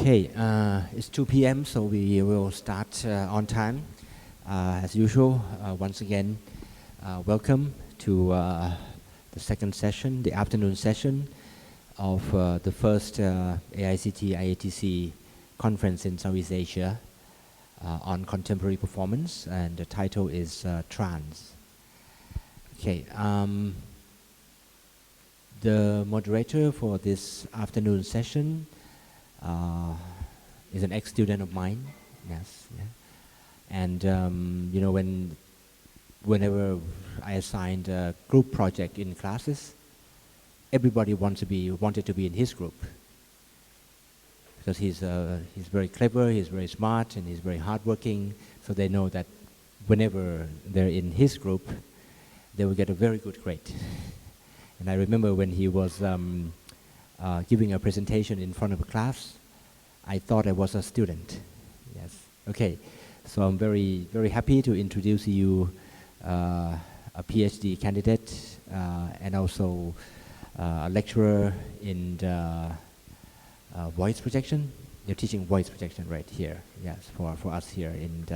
Okay, it's 2 p.m., so we will start on time. As usual, once again, welcome to the second session, the afternoon session of the first AICT IATC conference in Southeast Asia on contemporary performance, and the title is Trance. Okay, the moderator for this afternoon session is an ex-student of mine. Yes, yeah. And you know, whenever I assigned a group project in classes, everybody wanted to be in his group because he's very clever, he's very smart, and he's very hardworking. So they know that whenever they're in his group, they will get a very good grade. And I remember when he was giving a presentation in front of a class, I thought I was a student. Yes. Okay. So I'm very, very happy to introduce you a PhD candidate and also a lecturer in voice projection. You're teaching voice projection right here. Yes, for us here in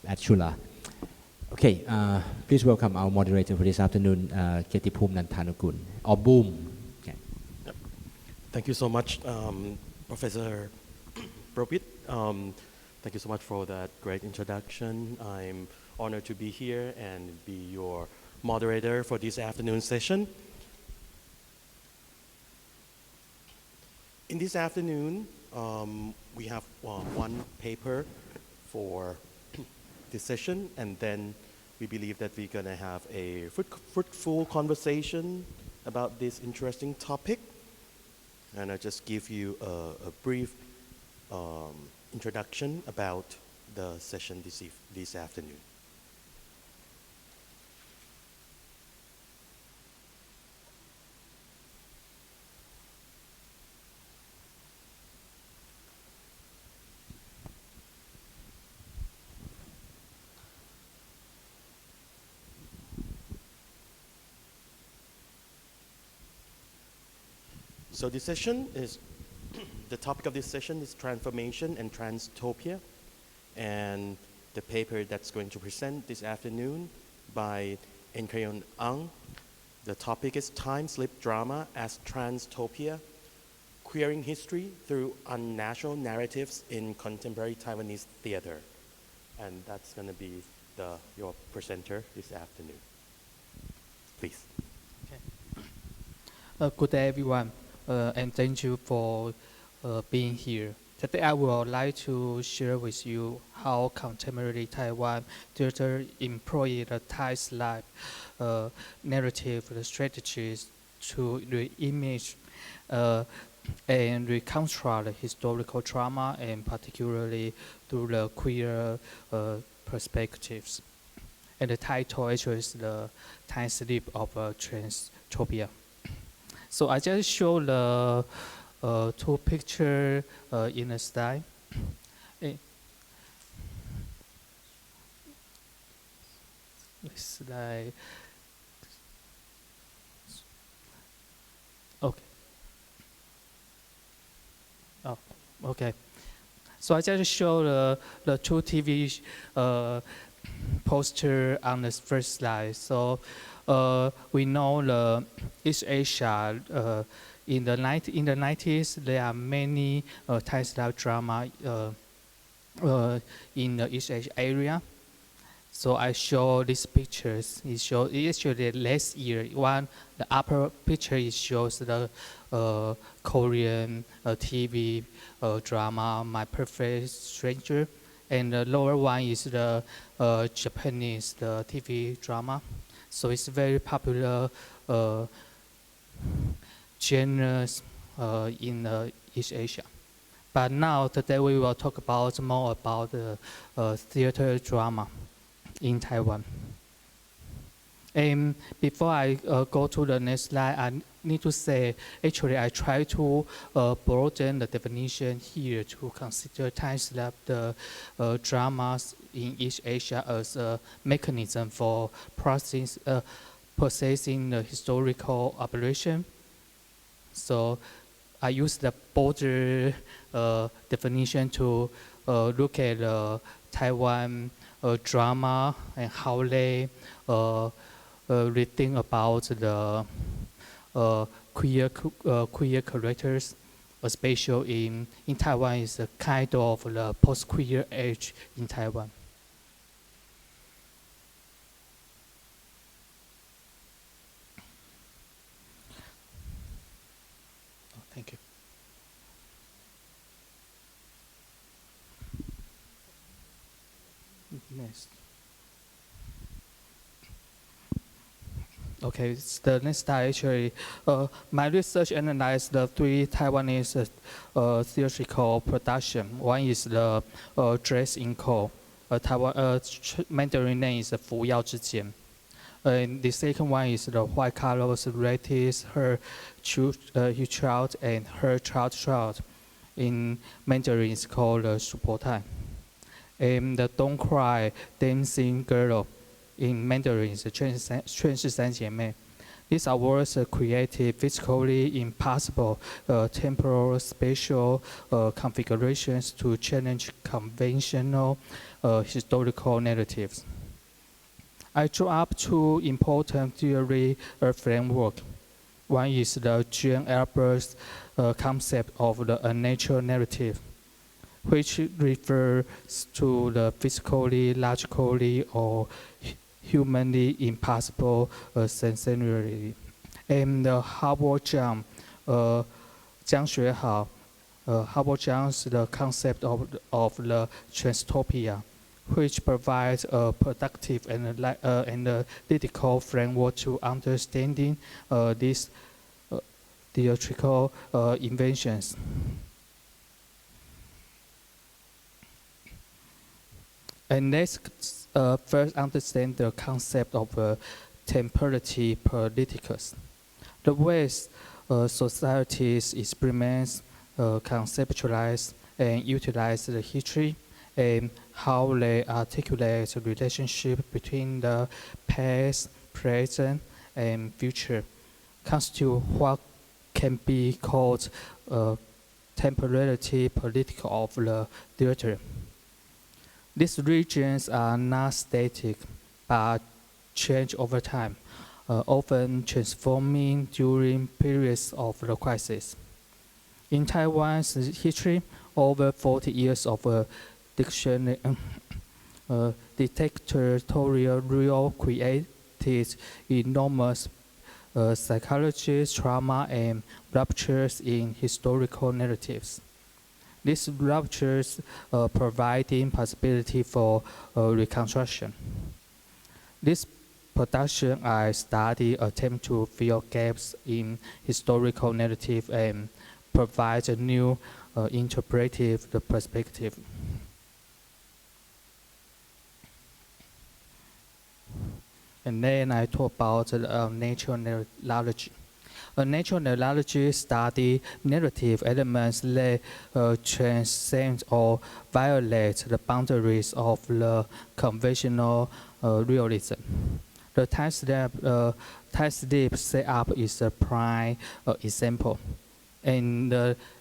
at Chula. Okay. Please welcome our moderator for this afternoon, Ketipum Nantanukun, or Boom. Thank you so much, Professor Propit. Thank you so much for that great introduction. I'm honored to be here and be your moderator for this afternoon session. In this afternoon, we have one paper for this session, and then we believe that we're going to have a fruitful conversation about this interesting topic. And I'll just give you a brief introduction about the session this afternoon. So this session is, the topic of this session is transformation and transtopia. And the paper that's going to present this afternoon by Enkreon Ang, the topic is Time Slip Drama as Transtopia, Queering History Through Unnatural Narratives in Contemporary Taiwanese Theater. And that's going to be your presenter this afternoon. Please. Okay. Good day, everyone. And thank you for being here. Today I would like to share with you how contemporary Taiwan theater employ the Thai's life narrative strategies to re-image and reconstruct the historical trauma, and particularly through the queer perspectives. And the title actually is the Time Slip of Transtopia. So I just show the two pictures in a slide. Slide. Okay. Oh, okay. So I just show the two TV poster on the first slide. So we know the East Asia in the 90s there are many Thai style drama in the East Asia area. So I show these pictures. It actually last year. The upper picture shows the Korean TV drama My Perfect Stranger, and the lower one is the Japanese TV drama. So it's very popular genres in East Asia. But now, today we will talk more about the theater drama in Taiwan. And before I go to the next slide, I need to say, actually, I try to broaden the definition here to consider time slap the dramas in East Asia as a mechanism for processing the historical operation. So I use the bolder definition to look at Taiwan drama and how they rethink about the queer characters, especially in Taiwan, is a kind of the post-queer age in Taiwan. Oh, thank you. Next. Okay, the next slide actually, my research analyzed the three Taiwanese theatrical production. One is the Dress in Cold. Taiwan Mandarin name is Fu Yao Zhi Jian. And the second one is the White Colors Ratis, His Child and Her Child. In Mandarin is called Shu Po Tai. And the Don't Cry Dancing Girl in Mandarin is 劝世三姐妹. These awards created physically impossible temporal spatial configurations to challenge conventional historical narratives. I drew up two important theory framework. One is the Jean Albert's concept of the unnatural narrative, which refers to the physically, logically, or humanly impossible scenarios. And Howard Zhang, Jiang Xuehao, Howard Zhang's the concept of the transtopia, which provides a productive and analytical framework to understanding these theatrical inventions. And let's first understand the concept of temporality politicus. The ways societies experiment, conceptualize, and utilize the history, and how they articulate the relationship between the past, present, and future, constitute what can be called temporality political of the theater. These regions are not static, but change over time, often transforming during periods of the crisis. In Taiwan's history, over 40 years of dictatorial rule created enormous psychological trauma and ruptures in historical narratives. These ruptures providing possibility for reconstruction. This production I study attempt to fill gaps in historical narrative and provide a new interpretive perspective. And then I talk about natural neurology. A natural neurology study narrative elements that transcend or violate the boundaries of the conventional realism. The time slip setup is a prime example. And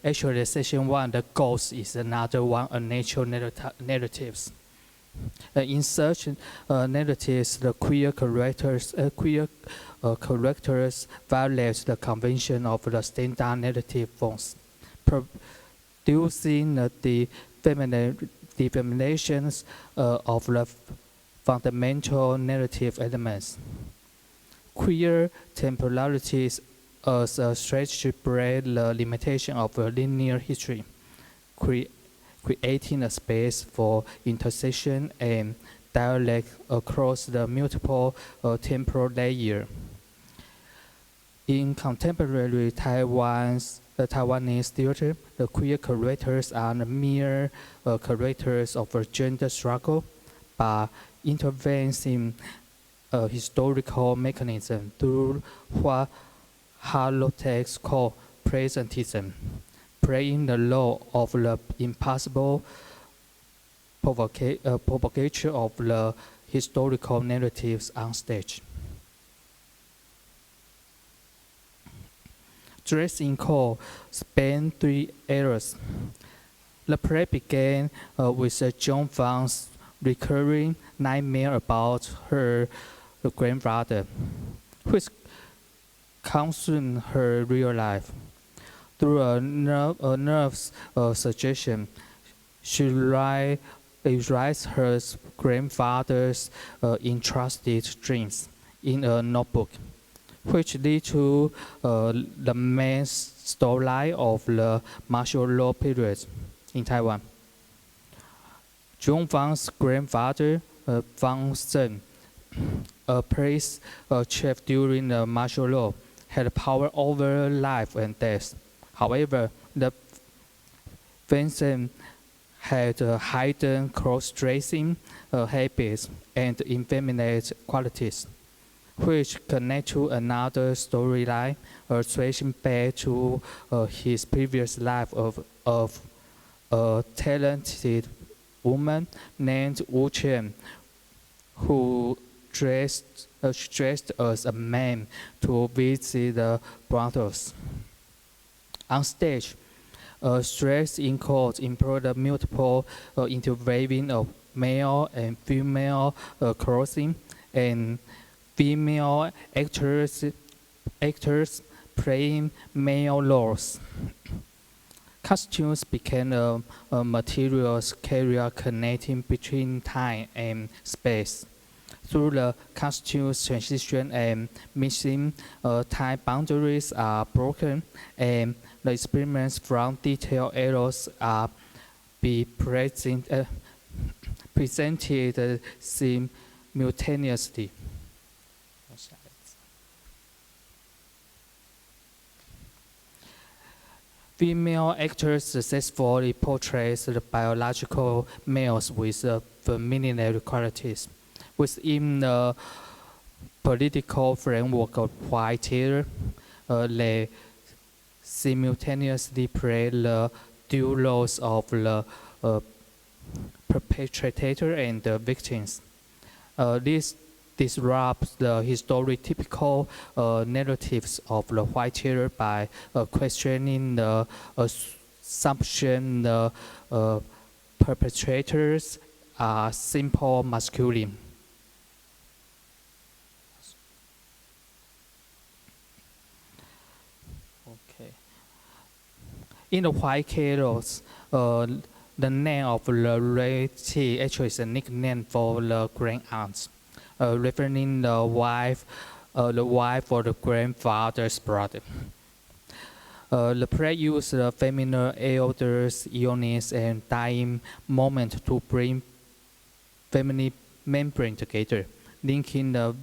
actually, session one, the ghost is another one, a natural narratives. In such narratives, the queer characters violate the convention of the standard narrative forms, producing the definitions of the fundamental narrative elements. Queer temporalities as a strategy break the limitation of linear history, creating a space for intersection and dialect across the multiple temporal layers. In contemporary Taiwanese theater, the queer characters are the mere characters of a gender struggle, but intervenes in a historical mechanism through what Holotext called presentism, playing the role of the impossible propagator of the historical narratives on stage. Dressing code spanned 3 eras. The play began with Joan Fang's recurring nightmare about her grandfather, which consumed her real life. Through a nerve's suggestion, she writes her grandfather's entrusted dreams in a notebook, which lead to the main storyline of the martial law period in Taiwan. Zhong Fang's grandfather, Fang Zhen, a priest chief during the martial law, had power over life and death. However, the Fang Zhen had hidden cross-dressing habits and effeminate qualities, which connect to another storyline, tracing back to his previous life of a talented woman named Wu Chen, who dressed as a man to visit the brothels. On stage, stress in court employed multiple interweaving of male and female clothing, and female actors playing male roles. Costumes became a materials carrier connecting between time and space. Through the costumes transition and missing, time boundaries are broken, and the experiments from detailed errors are presented simultaneously. Female actors successfully portray the biological males with feminine qualities. Within the political framework of white theater, they simultaneously play the dual roles of the perpetrator and the victims. This disrupts the historical narratives of the white theater by questioning the assumption the perpetrators are simple masculine. Okay. In the white theaters, the name of the lady actually is a nickname for the grand aunts, referring the wife or the grandfather's brother. The play used the feminine elders' illness and dying moment to bring family members together, linking the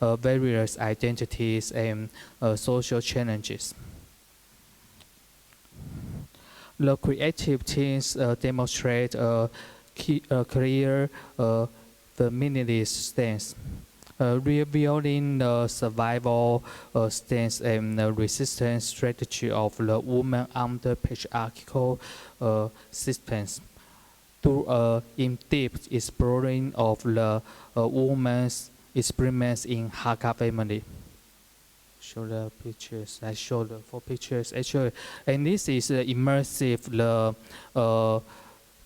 various identities and social challenges. The creative teams demonstrate a clear feminist stance, revealing the survival stance and the resistance strategy of the woman under patriarchal systems. Through an in-depth exploring of the woman's experiments in Hakka family. Show the pictures. I show the 4 pictures actually, and this is immersive. The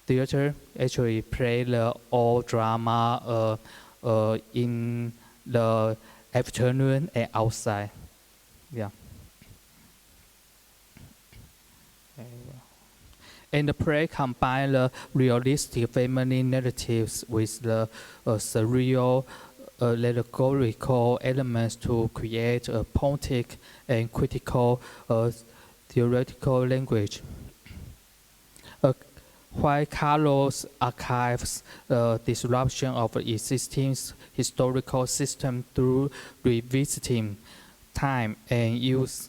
theater actually play the all drama in the afternoon and outside. Yeah. And the play combine the realistic family narratives with the surreal allegorical elements to create a poetic and critical theoretical language. While Carlos archives the disruption of existing historical system through revisiting time and use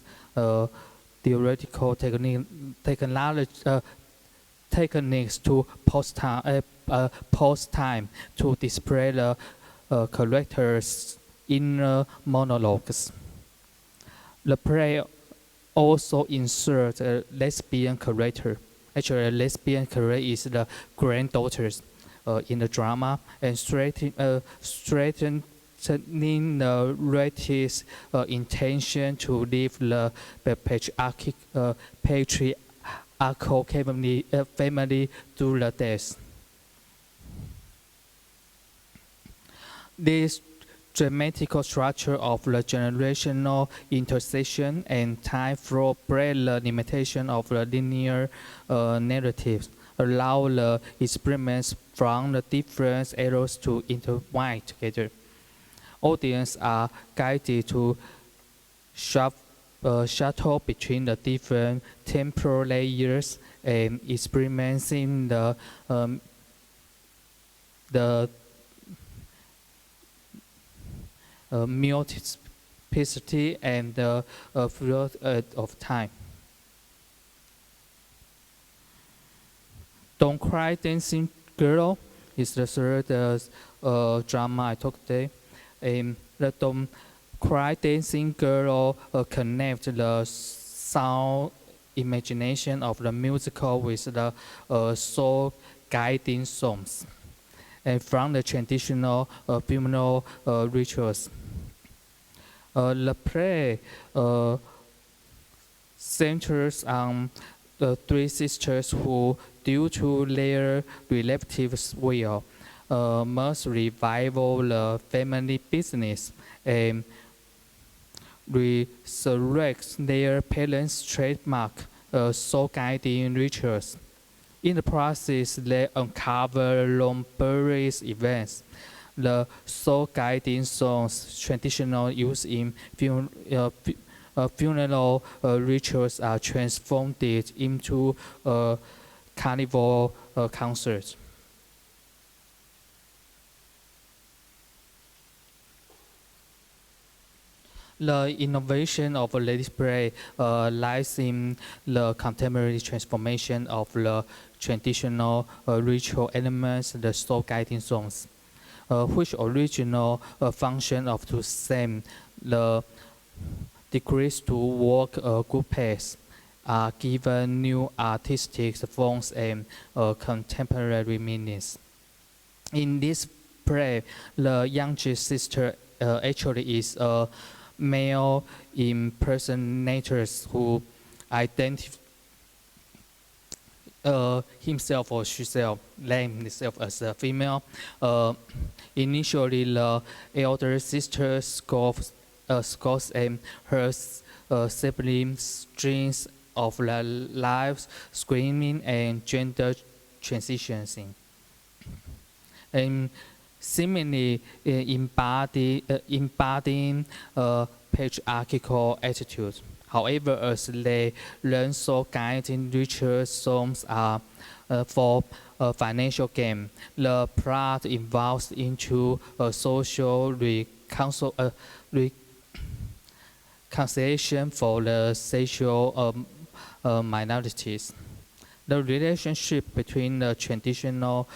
theoretical techniques to post time to display the characters' inner monologues. The play also inserts a lesbian character. Actually, a lesbian character is the granddaughter in the drama, and strengthen strengthening the race's intention to leave the patriarchal family to the death. This dramatic structure of the generational intersection and time flow break the limitation of the linear narratives, allow the experiments from the different eras to intertwine together. Audiences are guided to shuttle between the different temporal layers and experiencing the multiplicity and the flow of time. Don't Cry Dancing Girl is the third drama I talked today. The Don't Cry Dancing Girl connects the sound imagination of the musical with the soul guiding songs and from the traditional funeral rituals. The play centers on the three sisters who, due to their relative will, must revival the family business and resurrect their parents' trademark soul-guiding rituals. In the process, they uncover long-buried events. The soul-guiding songs traditionally used in funeral rituals are transformed into carnival concerts. The innovation of the display lies in the contemporary transformation of the traditional ritual elements, the soul guiding songs, which original function of to same the degrees to work a good pace, are given new artistic forms and contemporary meanings. In this play, the youngest sister actually is a male impersonators who identify himself or herself, name himself as a female. Initially, the elder sister scoffs and her siblings dreams of their lives, screaming and gender transitioning. And seemingly embodying patriarchal attitudes. However, as they learn soul guiding ritual songs are for financial gain, the plot evolves into a social reconciliation for the sexual minorities. The relationship between the traditional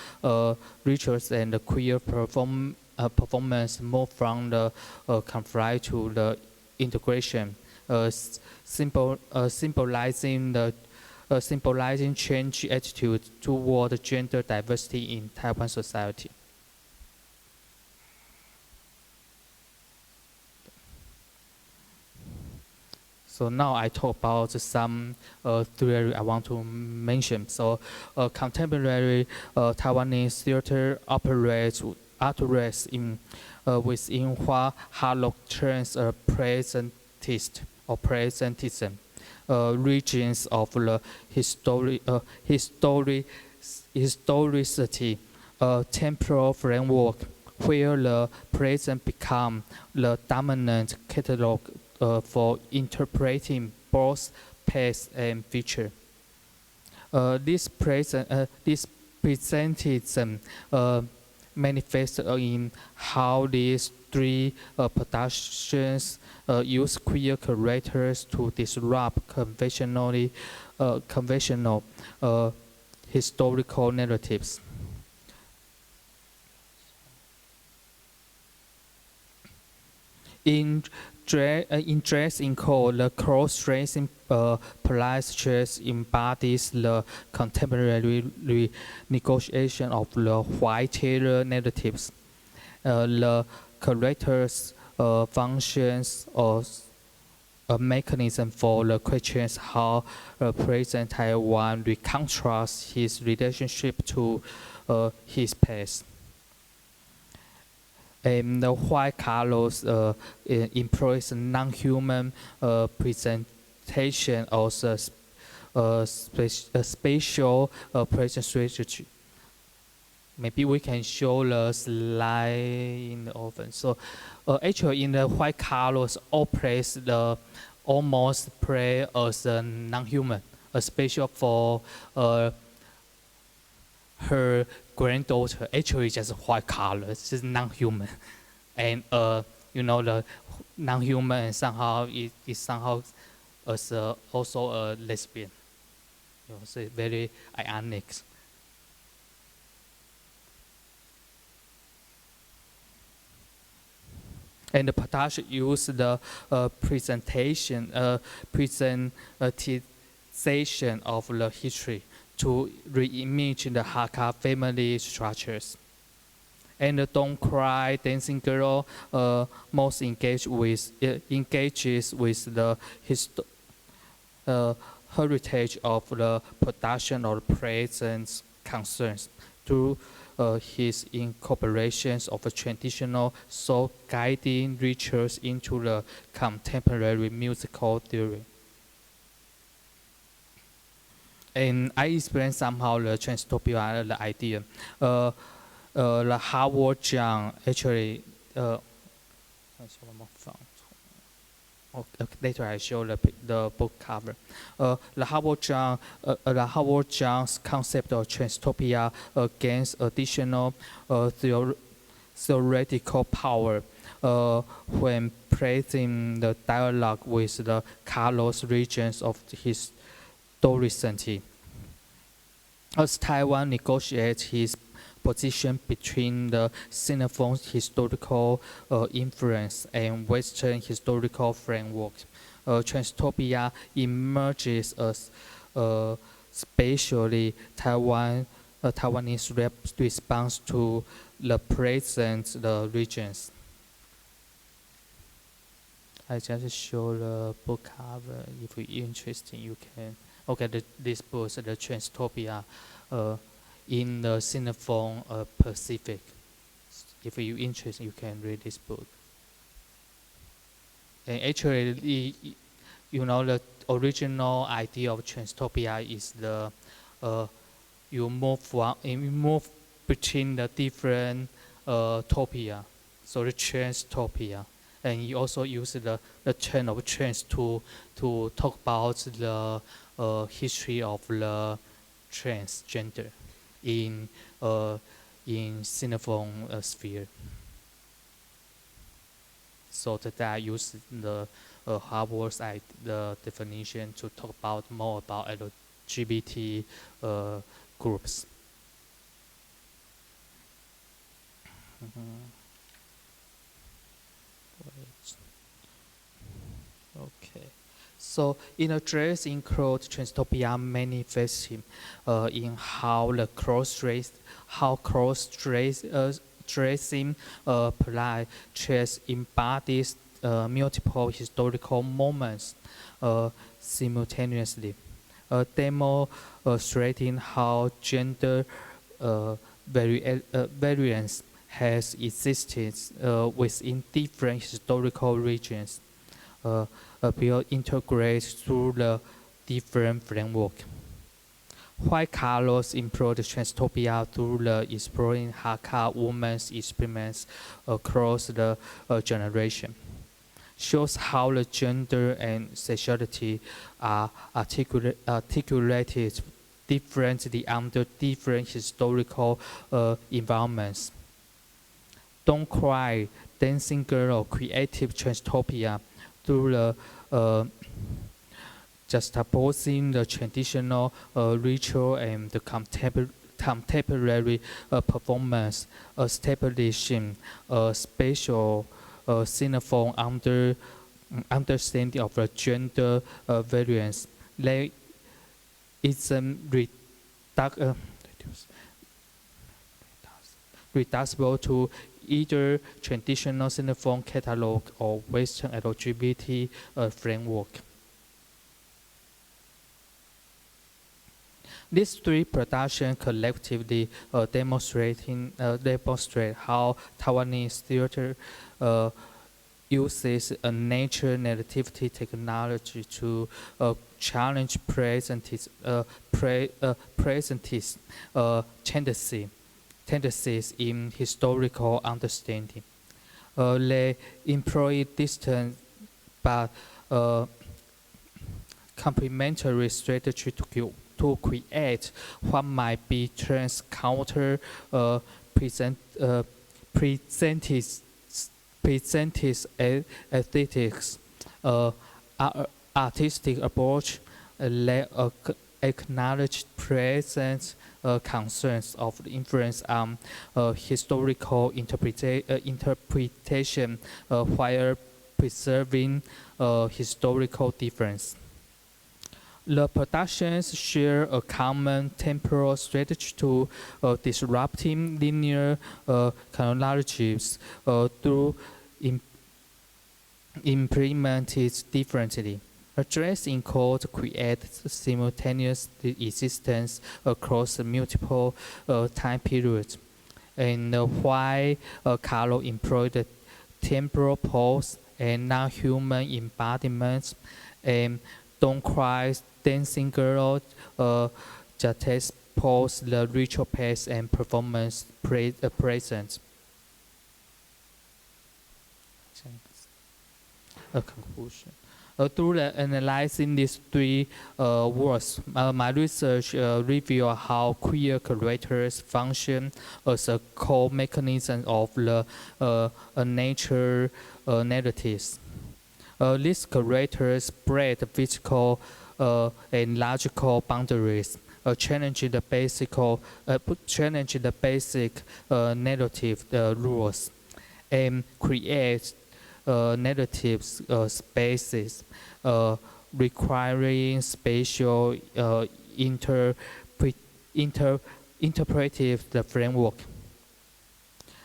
rituals and the queer performance move from the conflict to the integration, symbolizing change attitude toward gender diversity in Taiwan society. So now I talk about some theory I want to mention. So contemporary Taiwanese theater operates in within what Harlock terms presentist or presentism, regions of the historicity, temporal framework where the present become the dominant catalog for interpreting both past and future. This presentism manifests in how these three productions use queer characters to disrupt conventional historical narratives. In Dress in Code, the cross-dressing police dress embodies the contemporary negotiation of the white terror narratives. The characters, functions, or a mechanism for the questions how President Taiwan reconstructs his relationship to his past. And why Carlos employs non-human presentation as a spatial present strategy. Maybe we can show the slide in the oven. So actually in the white Carlos operates the almost play as a non-human, a special for her granddaughter. Actually just white Carlos, just non-human. And you know, the non-human somehow is somehow as also a lesbian. You know, so it's very ironic. And the Potash used the presentation of the history to re-image the Hakka family structures. And the Don't Cry Dancing Girl most engages with the heritage of the production of present concerns through his incorporations of a traditional soul guiding rituals into the contemporary musical theory. And I explained somehow the transtopia, the idea. The Howard Zhang actually, later I show the book cover. The Howard Zhang's concept of transtopia gains additional theoretical power when placing the dialogue with the Carlos regions of historicity. As Taiwan negotiates his position between the Sinophone's historical influence and Western historical framework, transtopia emerges as spatially Taiwanese response to the present regions. I just show the book cover. If you're interested, you can. Okay, this book, the transtopia. In the Sinophone Pacific. If you're interested, you can read this book. And actually, you know, the original idea of transtopia is the you move between the different topia, so the transtopia. And you also use the term of trans to talk about the history of the transgender in Sinophone sphere. So today I use the Harvard's the definition to talk about more about LGBT groups. Okay. So in a dress include transtopia manifesting in how the dressing apply chess embodies multiple historical moments simultaneously, demonstrating how gender variance has existed within different historical regions. Will integrate through the different framework. Why Carlos employed transtopia through the exploring Hakka women's experiments across the generation shows how the gender and sexuality are articulated differently under different historical environments. Don't Cry, Dancing Girl, creative transtopia through the juxtaposing the traditional ritual and the contemporary performance, establishing a spatial Sinophone understanding of the gender variance. It's reducible to either traditional centerfold catalog or Western LGBT framework. These three productions collectively demonstrate how Taiwanese theater uses a nature nativity technology to challenge presentist tendencies in historical understanding. They employ distant but complementary strategy to create what might be trans-counter presentist aesthetics, artistic approach, acknowledge present concerns of influence on historical interpretation while preserving historical difference. The productions share a common temporal strategy to disrupting linear chronologies through implemented differently. Address in code creates simultaneous existence across multiple time periods. And why Carlo employed temporal pose and non-human embodiments, and Don't Cry, Dancing Girl, just pose the ritual pace and performance present. A conclusion. Through analyzing these three works, my research revealed how queer characters function as a core mechanism of the nature narratives. These characters break physical and logical boundaries, challenging the basic narrative rules, and create narrative spaces requiring spatial interpretive framework.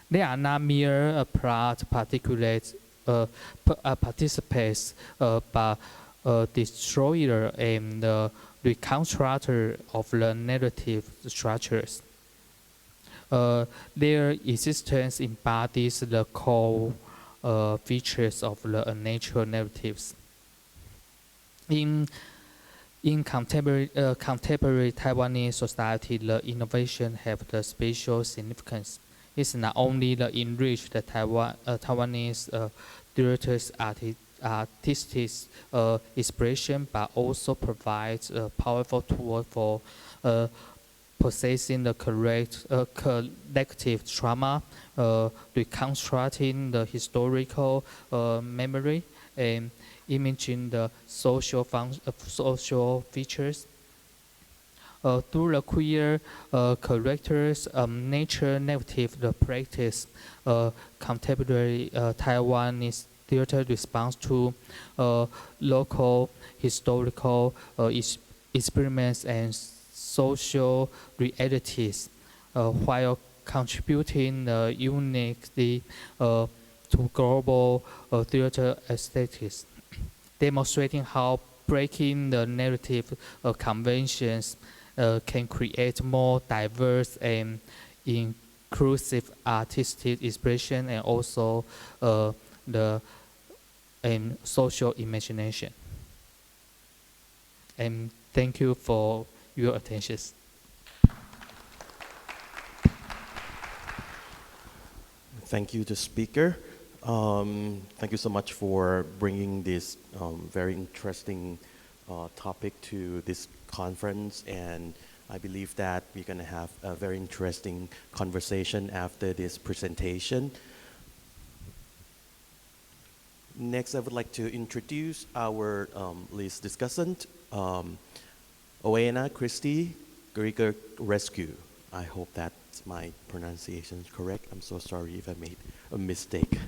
They are not mere plot participants, but destroyer and reconstructor of the narrative structures. Their existence embodies the core features of the natural narratives. In contemporary Taiwanese society, the innovation have the spatial significance. It's not only the enrich the Taiwanese directors' artistic expression, but also provides a powerful tool for processing the collective trauma, reconstructing the historical memory, and imaging the social features. Through the queer characters, nature narrative, the practice, contemporary Taiwanese theater response to local historical experiments and social realities, while contributing uniquely to global theater aesthetics, demonstrating how breaking the narrative conventions can create more diverse and inclusive artistic expression and also the social imagination. And thank you for your attention. Thank you to speaker. Thank you so much for bringing this very interesting topic to this conference, and I believe that we're going to have a very interesting conversation after this presentation. Next, I would like to introduce our list discussant, Oena Christie Geriger Rescue. I hope that my pronunciation is correct. I'm so sorry if I made a mistake.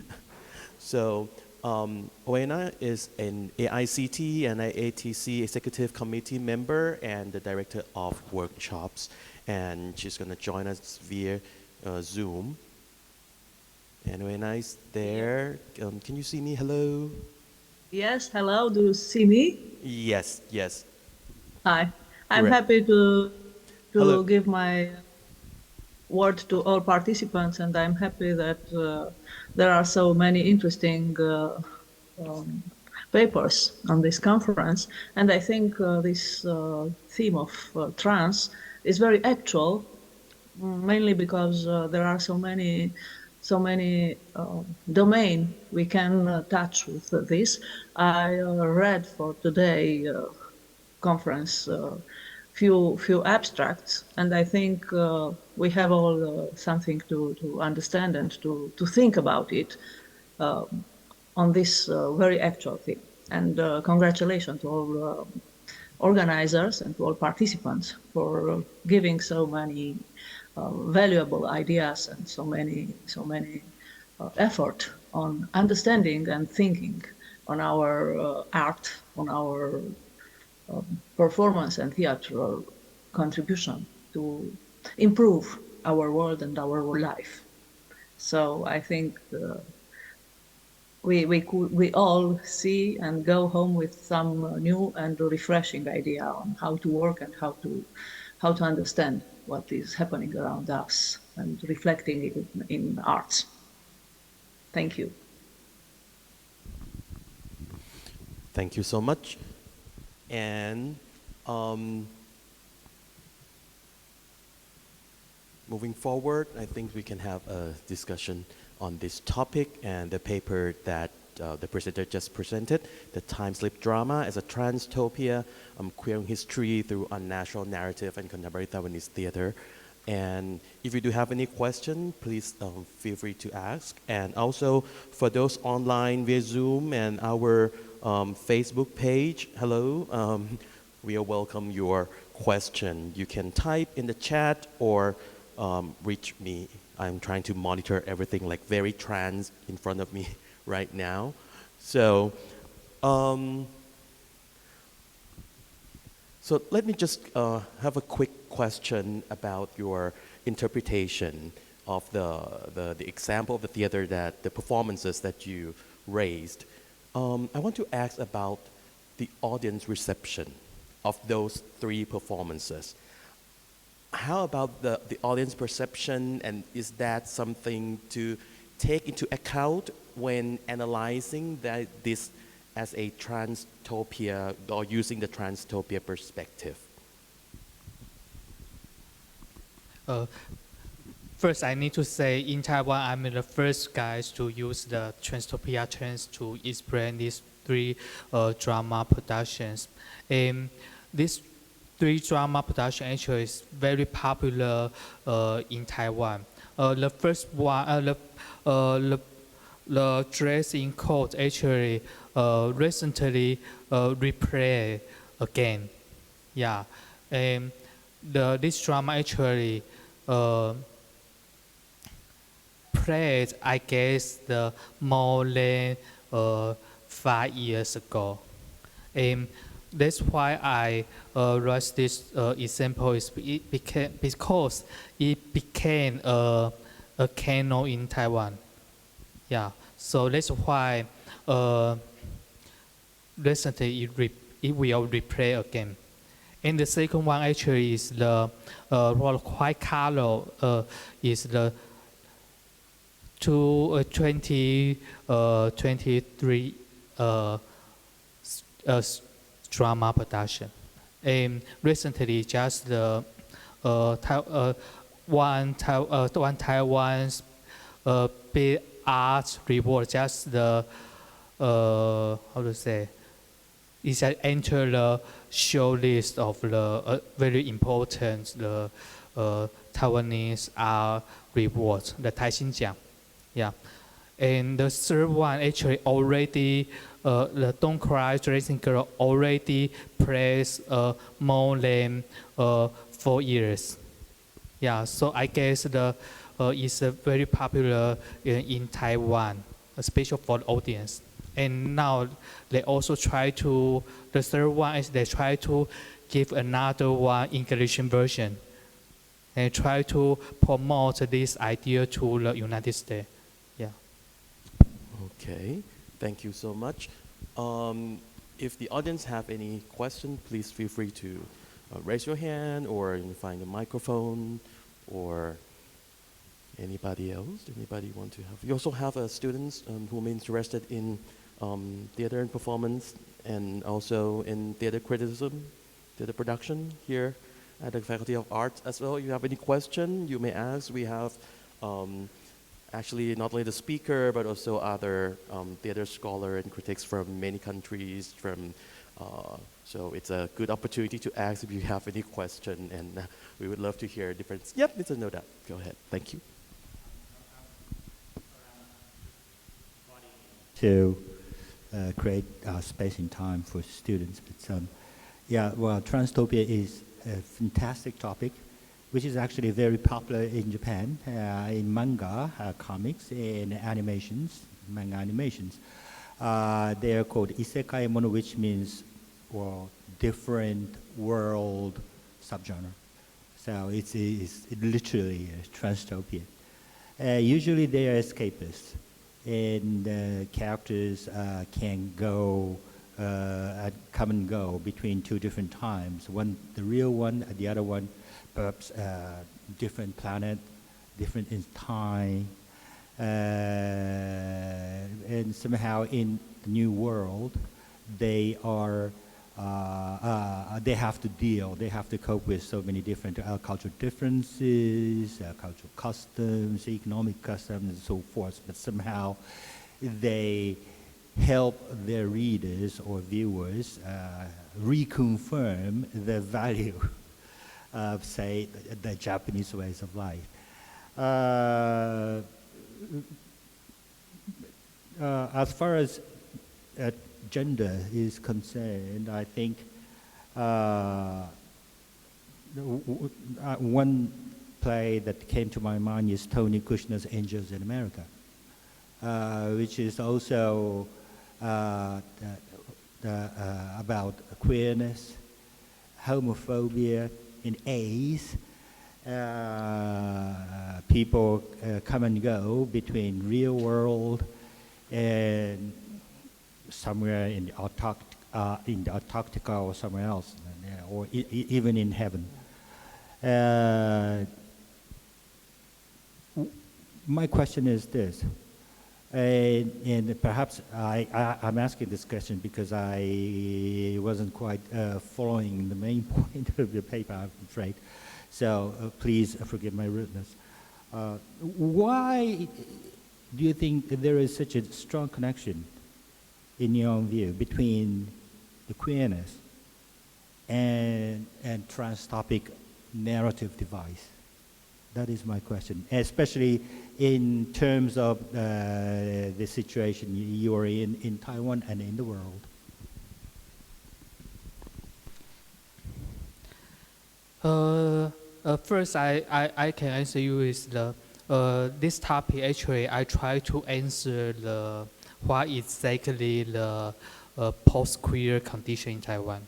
So Oena is an AICT and IATC Executive Committee member and the Director of Workshops, and she's going to join us via Zoom. Anyway, nice there. Can you see me? Hello? Yes, hello. Do you see me? Yes, yes. Hi. I'm Great. happy to Hello. give my word to all participants, and I'm happy that there are so many interesting um, papers on this conference. And I think this theme of trans is very actual, mainly because there are so many domain we can touch with this. I read for today conference few abstracts, and I think we have all something to understand and to think about it on this very actual thing. And congratulations to all organizers and to all participants for giving so many valuable ideas and so many effort on understanding and thinking on our art, on our performance and theater contribution to improve our world and our life. So I think we all see and go home with some new and refreshing idea on how to work and how to understand what is happening around us and reflecting it in arts. Thank you. Thank you so much. And moving forward, I think we can have a discussion on this topic and the paper that the presenter just presented, the time slip drama as a transtopia, queer history through unnatural narrative and contemporary Taiwanese theater. And if you do have any question, please feel free to ask. And also for those online via Zoom and our Facebook page, hello, we welcome your question. You can type in the chat or reach me. I'm trying to monitor everything like very trans in front of me right now. So, so let me just have a quick question about your interpretation of the example of the theater that the performances that you raised. I want to ask about the audience reception of those three performances. How about the audience perception, and is that something to take into account when analyzing this as a transtopia or using the transtopia perspective? First, I need to say in Taiwan, I'm the first guys to use the transtopia trends to explain these three drama productions. These three drama production actually is very popular in Taiwan. The first one, the Dress in Court actually recently replayed again. Yeah, and this drama actually played, I guess, more than 5 years ago. That's why I wrote this example is because it became a canon in Taiwan. Yeah, so that's why recently it will replay again. And the second one actually is the white color is the 2023 drama production. And recently, just the one Taiwan's big art reward, just the how to say, is that enter the show list of the very important the Taiwanese art rewards, the Taixinjiang. Yeah, and the third one actually already the Don't Cry Dressing Girl already plays more than 4 years. Yeah, so I guess the is very popular in Taiwan, especially for the audience. And now they also try to, the third one is they try to give another one English version and try to promote this idea to the United States. Yeah. Okay, thank you so much. If the audience have any question, please feel free to raise your hand, or you can find a microphone, or anybody else. Anybody want to have? We also have students who are interested in theater and performance, and also in theater criticism, theater production here at the Faculty of Arts as well. If you have any question, you may ask. We have actually not only the speaker, but also other theater scholar and critics from many countries. So it's a good opportunity to ask if you have any question, and we would love to hear different. Yep, Mr. Noda, go ahead. Thank you. To create space and time for students. But yeah, well, Transtopia is a fantastic topic, which is actually very popular in Japan, in manga, comics, and animations, manga animations. They are called isekai mono, which means, well, different world subgenre. So it's literally a transtopia. Usually they are escapists, and characters can go, come and go between two different times. One, the real one, the other one, perhaps different planet, different in time, and somehow in the new world, they are, they have to cope with so many different cultural differences, cultural customs, economic customs, and so forth, but somehow they help their readers or viewers reconfirm the value of, say, the Japanese ways of life. As far as gender is concerned, I think one play that came to my mind is Tony Kushner's Angels in America, which is also about queerness, homophobia, and AIDS. People come and go between real world and somewhere in the Antarctica or somewhere else, or even in heaven. My question is this, and perhaps I'm asking this question because I wasn't quite following the main point of the paper, I'm afraid. So please forgive my rudeness. Why do you think that there is such a strong connection, in your own view, between the queerness and trans-topic narrative device? That is my question, especially in terms of the situation you are in Taiwan and in the world. First, I can answer you with this topic. Actually, I try to answer what exactly the post-queer condition in Taiwan.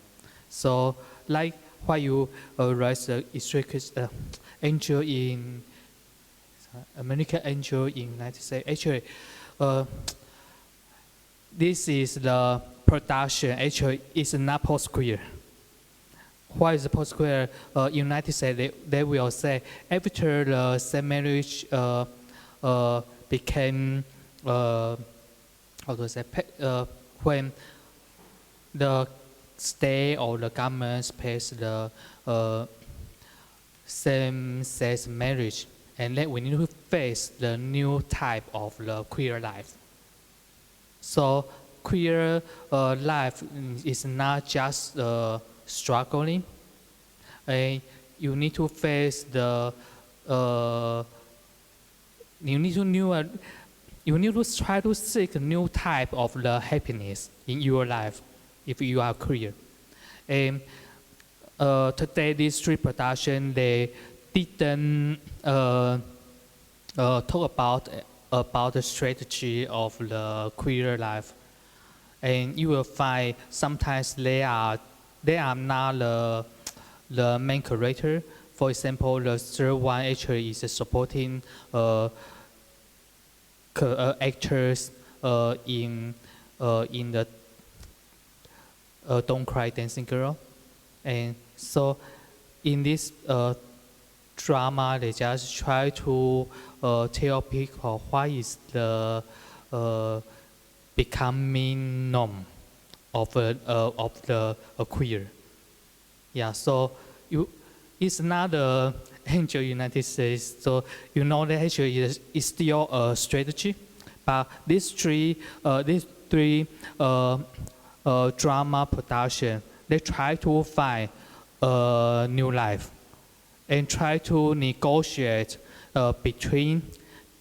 So, like why you raise the angel in American Angel in United States. Actually, this is the production. Actually, it's not post-queer. Why is post-queer? United States, they will say after the same marriage became how to say when the state or the government passed the same-sex marriage, and then we need to face the new type of the queer life. So queer life is not just struggling. You need to face the you need to try to seek a new type of the happiness in your life if you are queer. And today, this street production, they didn't talk about the strategy of the queer life. And you will find sometimes they are not the main character. For example, the third one actually is supporting actors in the Don't Cry Dancing Girl. And so in this drama, they just try to tell people what is the becoming norm of the queer. Yeah, so it's not a Angel United States, so you know that actually is still a strategy, but these three drama production, they try to find a new life and try to negotiate between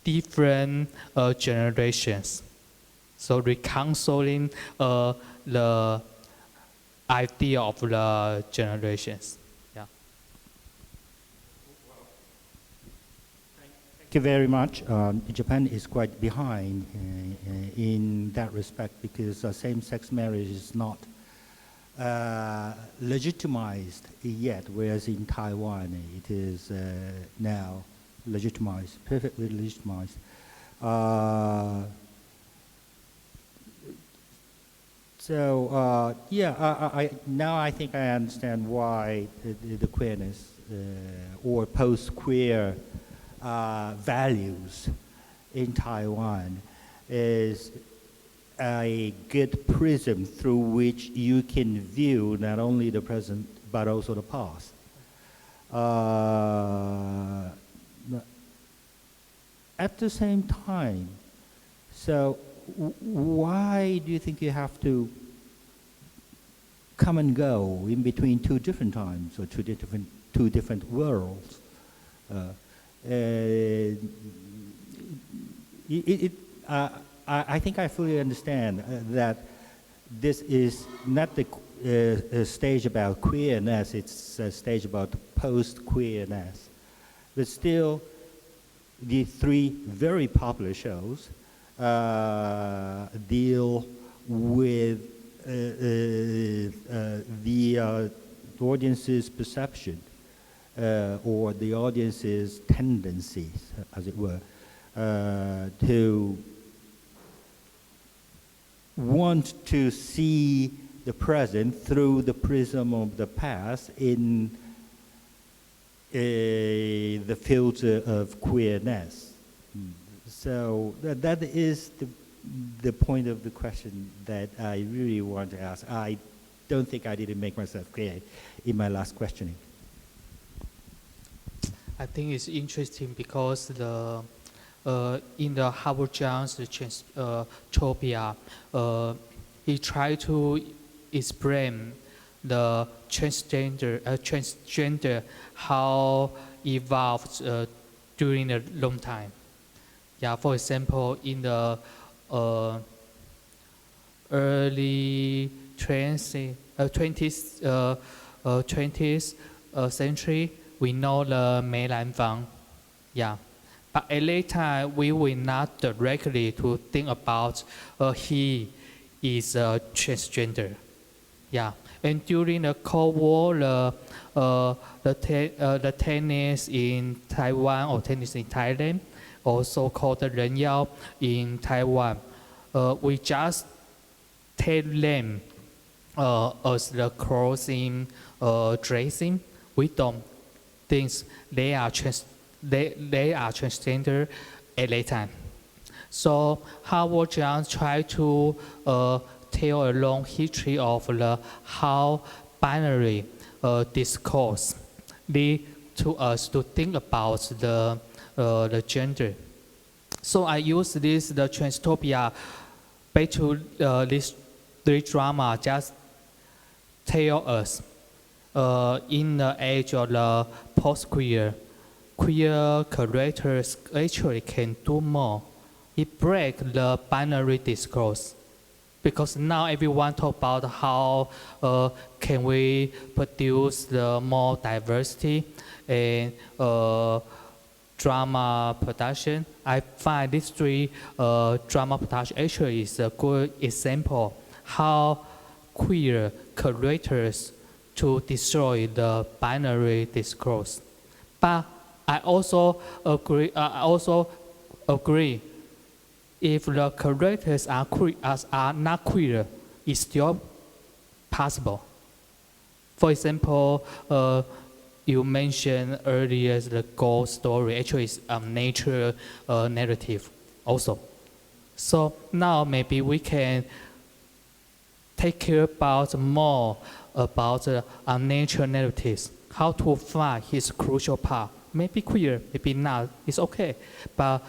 different generations. So reconciling the idea of the generations. Yeah. Thank you very much. Japan is quite behind in that respect because same-sex marriage is not legitimized yet, whereas in Taiwan it is now legitimized, perfectly legitimized. So now I think I understand why the queerness or post-queer values in Taiwan is a good prism through which you can view not only the present but also the past. At the same time, so why do you think you have to come and go in between two different times or two different worlds? I think I fully understand that this is not the stage about queerness, it's a stage about post-queerness. But still, the three very popular shows deal with the audience's perception or the audience's tendencies, as it were, to want to see the present through the prism of the past in the filter of queerness. So that is the point of the question that I really want to ask. I don't think I didn't make myself clear in my last questioning. I think it's interesting because the in the Howard Jones' Transtopia, he tried to explain the transgender how evolved during a long time. Yeah, for example, in the early 20th century, we know the Mei Lan Fang. Yeah. But at that time, we will not directly to think about he is a transgender. Yeah. And during the Cold War, the tennis in Taiwan or tennis in Thailand, also called the Ren Yao in Taiwan, we just take them as the clothing dressing. We don't think they are transgender at that time. So Howard Jones tried to tell a long history of how binary discourse lead to us to think about the gender. So I use the Transtopia back to this three drama just tell us in the age of the post-queer, queer characters actually can do more. It breaks the binary discourse. Because now everyone talk about how can we produce the more diversity and drama production. I find these three drama production actually is a good example how queer characters to destroy the binary discourse. But I also agree if the characters are not queer, it's still possible. For example, you mentioned earlier the ghost story actually is a nature narrative also. So now maybe we can take care about more about nature narratives, how to find his crucial part. Maybe queer, maybe not, it's okay. But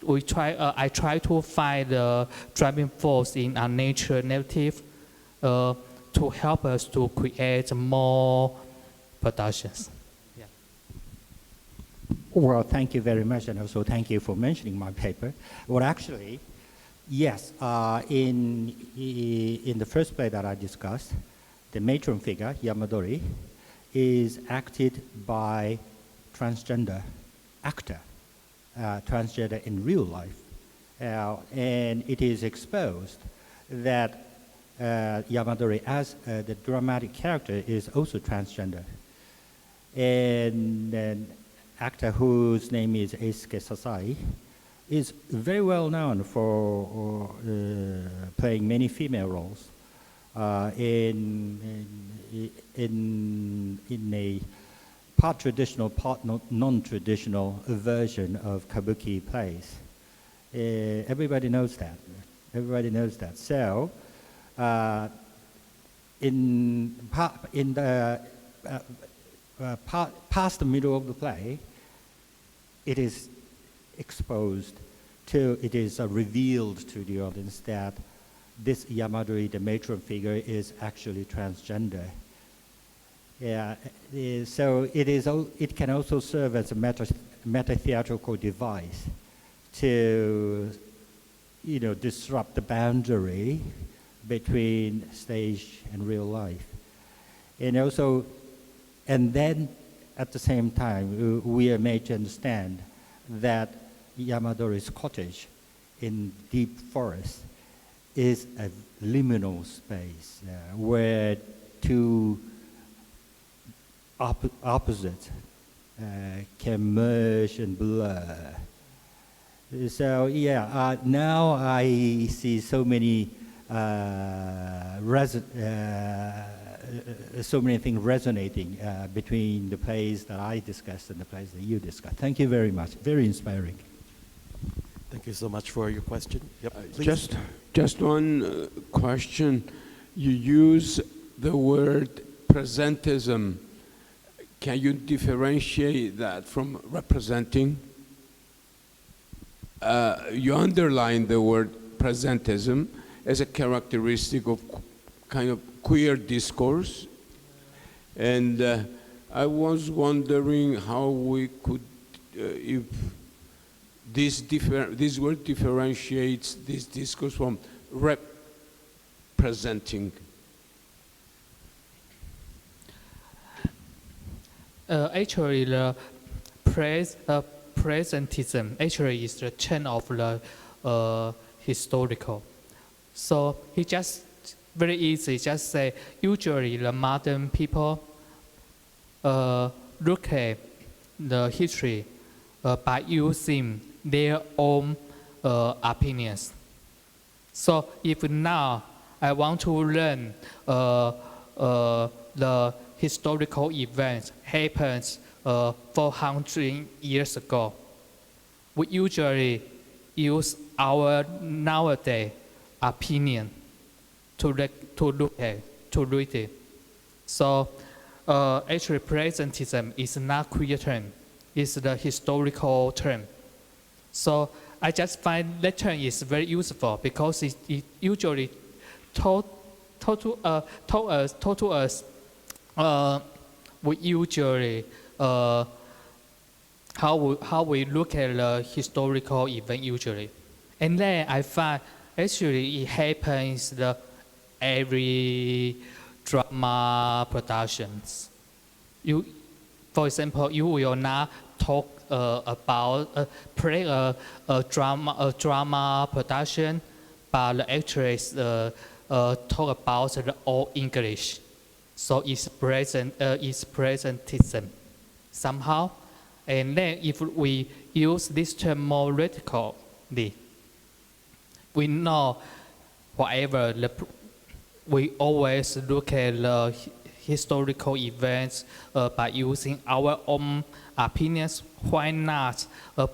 I try to find the driving force in a nature narrative to help us to create more productions. Yeah. Well, thank you very much, and also thank you for mentioning my paper. Well, actually, yes, in the first play that I discussed, the matron figure, Yamadori, is acted by transgender actor, transgender in real life. And it is exposed that Yamadori, as the dramatic character, is also transgender. And an actor whose name is Eisuke Sasai is very well known for playing many female roles in a part traditional, part non-traditional version of kabuki plays. Everybody knows that. Everybody knows that. So, past the middle of the play, it is exposed to, it is revealed to the audience that this Yamadori, the matron figure, is actually transgender. Yeah, so it can also serve as a meta-theatrical device to, disrupt the boundary between stage and real life. And then at the same time, we are made to understand that Yamadori's cottage in deep forest is a liminal space where two opposites can merge and blur. So yeah, now I see so many so many things resonating between the plays that I discussed and the plays that you discussed. Thank you very much. Very inspiring. Thank you so much for your question. Yep, please. Just one question. You use the word presentism. Can you differentiate that from representing? You underline the word presentism as a characteristic of kind of queer discourse. And I was wondering how we could, if this word differentiates this discourse from representing. Actually, the presentism actually is the chain of the historical. So he just very easy just say usually the modern people look at the history by using their own opinions. So if now I want to learn the historical events happens 400 years ago, we usually use our nowadays opinion to look at, to read it. So actually presentism is not queer term, it's the historical term. So I just find that term is very useful because it usually told to us we usually how we look at the historical event usually. And then I find actually it happens every drama productions. For example, you will not talk about play a drama production, but the actress talk about the old English. So it's presentism somehow. And then if we use this term more radically, we know whatever we always look at the historical events by using our own opinions. Why not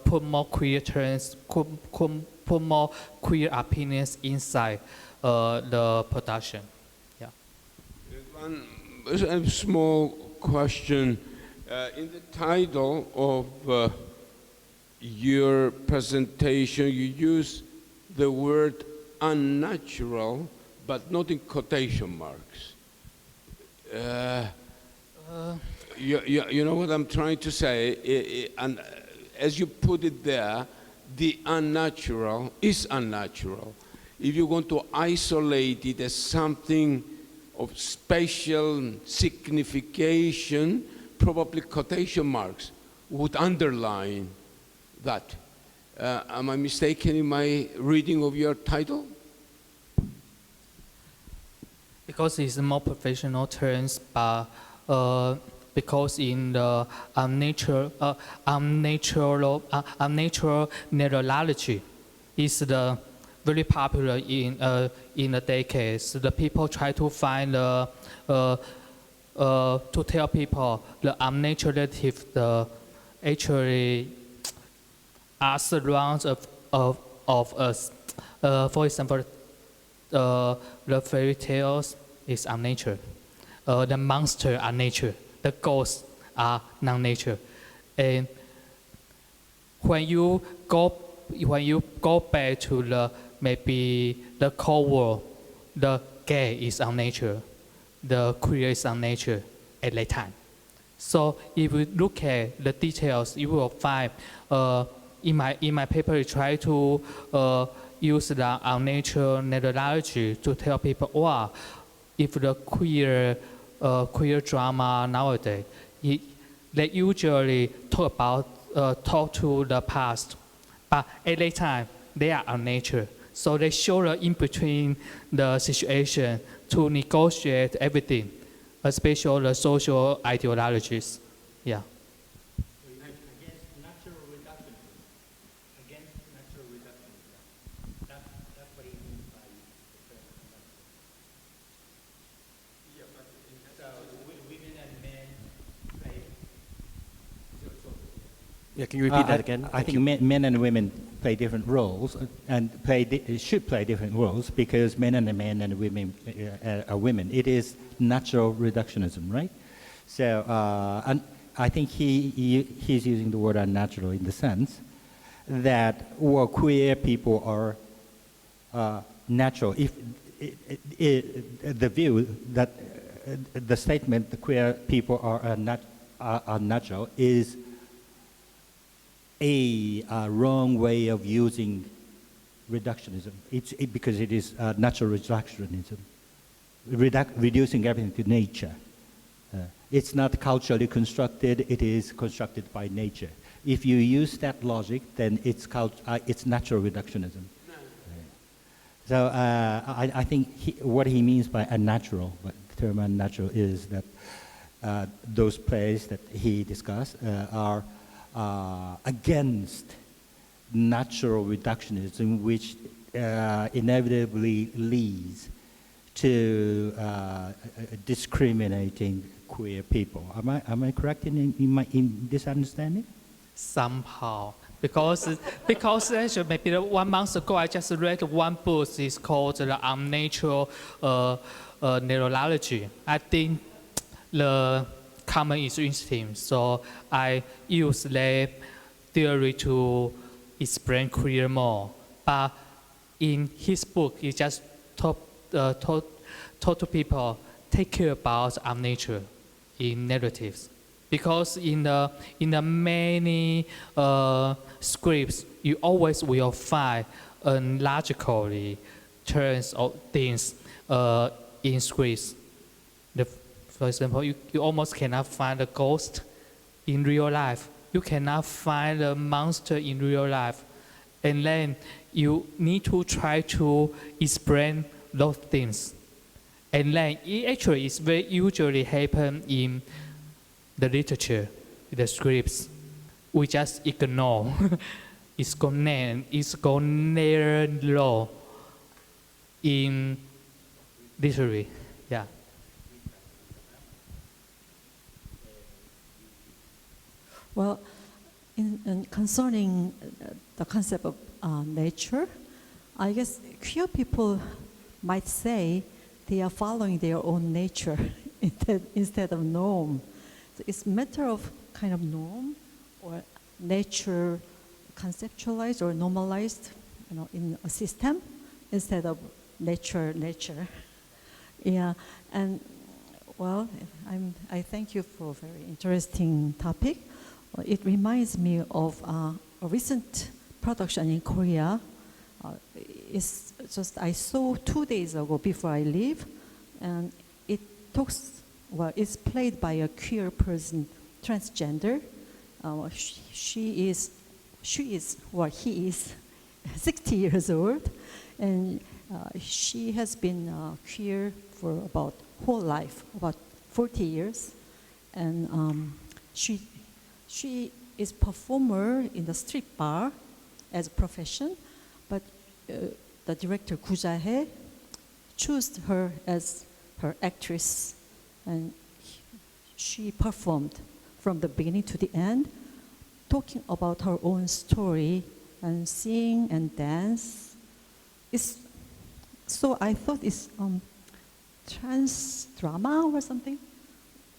put more queer terms, put more queer opinions inside the production? Yeah. One a small question. In the title of your presentation, you use the word unnatural, but not in quotation marks. You know what I'm trying to say? And as you put it there, the unnatural is unnatural. If you want to isolate it as something of special signification, probably quotation marks would underline that. Am I mistaken in my reading of your title? Because it's more professional terms, but because in the unnatural neurology is the very popular in the decades. The people try to find to tell people the unnaturative, the actually are surrounds of us. For example, the fairy tales is unnatural. The monsters are nature. The ghosts are non-nature. And when you go back to the maybe the cold world, the gay is unnatural, the queer is unnatural at that time. So if you look at the details, you will find in my paper I try to use the unnatural methodology to tell people, wow, if the queer drama nowadays, they usually talk to the past, but at that time they are unnatural. So they show the in between the situation to negotiate everything, especially the social ideologies. Yeah. Against natural reductionism. Against natural reductionism. That's what he means by the term natural. Yeah, but so women and men play. Yeah, can you repeat that again? I think men and women play different roles and should play different roles because men and women are women. It is natural reductionism, right? So, and I think he's using the word unnatural in the sense that queer people are natural. If the view that the statement the queer people are unnatural is a wrong way of using reductionism. Because it is natural reductionism, reducing everything to nature. It's not culturally constructed, it is constructed by nature. If you use that logic, then it's natural reductionism. So I think what he means by unnatural, the term unnatural, is that those plays that he discussed are against natural reductionism, which inevitably leads to discriminating queer people. Am I correct in this understanding? Somehow, because actually maybe 1 month ago I just read one book. It's called The Unnatural Neurology. I think the common is interesting, so I use that theory to explain queer more. But in his book, he just taught to people take care about unnatural in narratives, because in the many scripts you always will find logically terms of things in scripts. For example, you almost cannot find a ghost in real life. You cannot find a monster in real life. And then you need to try to explain those things. And then it actually is very usually happen in the literature, the scripts. We just ignore. It's gone narrow in literary. Yeah. Well, in concerning the concept of nature, I guess queer people might say they are following their own nature instead of norm. So it's a matter of kind of norm or nature conceptualized or normalized, in a system instead of nature. Yeah, and well, I thank you for a very interesting topic. It reminds me of a recent production in Korea. It's just I saw 2 days ago before I leave, and it's played by a queer person, transgender. He is 60 years old, and she has been queer for about whole life, about 40 years, and she is performer in the street bar as a profession, but the director Gu Jae chose her as her actress, and she performed from the beginning to the end, talking about her own story and sing and dance. So I thought it's trans drama or something.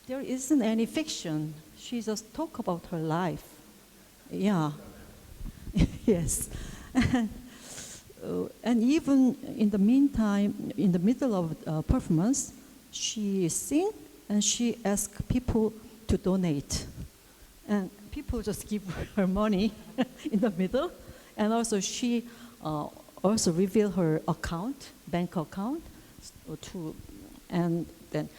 There isn't any fiction. She just talk about her life. Yeah. Yes. And even in the meantime, in the middle of performance, she sing and she ask people to donate. And people just give her money in the middle. And also she also reveal her account, bank account, and then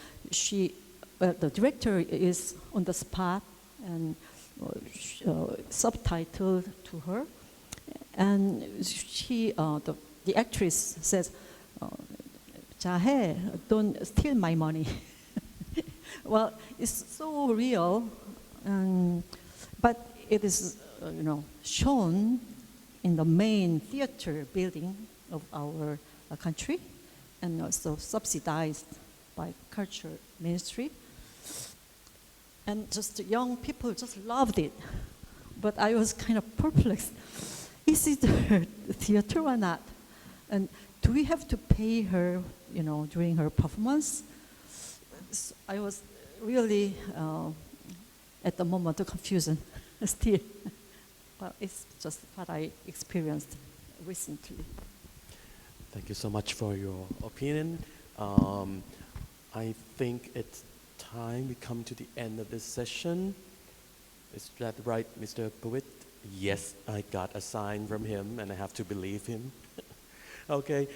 the director is on the spot and subtitled to her. And the actress says, Jae, don't steal my money. Well, it's so real, but it is shown in the main theater building of our country, and also subsidized by culture ministry. And just young people just loved it. But I was kind of perplexed. Is it her theater or not? And do we have to pay her, during her performance? So I was really at the moment of confusion still. But it's just what I experienced recently. Thank you so much for your opinion. I think it's time we come to the end of this session. Is that right, Mr. Pawit? Yes, I got a sign from him and I have to believe him. Okay,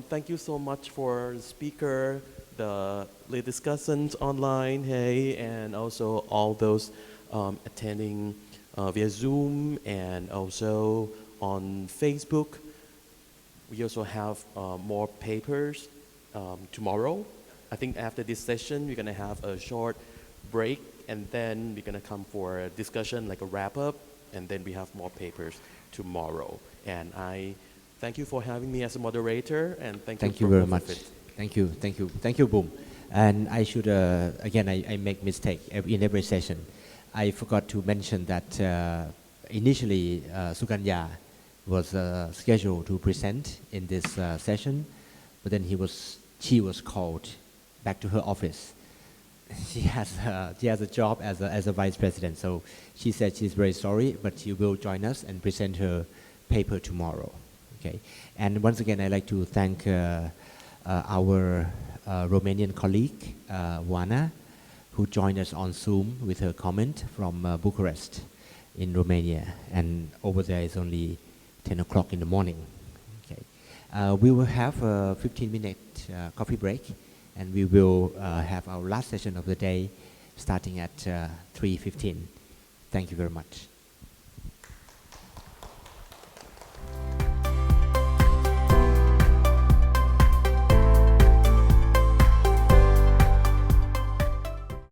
thank you so much for the speaker, the lead discussants online, hey, and also all those attending via Zoom and also on Facebook. We also have more papers tomorrow. I think after this session, we're gonna have a short break and then we're gonna come for a discussion, like a wrap up, and then we have more papers tomorrow. And I thank you for having me as a moderator, and thank you very much. Thank you, Boom. And I should, again, I make mistake in every session. I forgot to mention that initially Sukanya was scheduled to present in this session, but then she was called back to her office. She has a job as a vice president, so she said she's very sorry, but she will join us and present her paper tomorrow. Okay, and once again, I'd like to thank our Romanian colleague Oana, who joined us on Zoom with her comment from Bucharest in Romania, and over there it's only 10 o'clock in the morning. Okay, we will have a 15-minute coffee break, and we will have our last session of the day starting at 3:15. Thank you very much.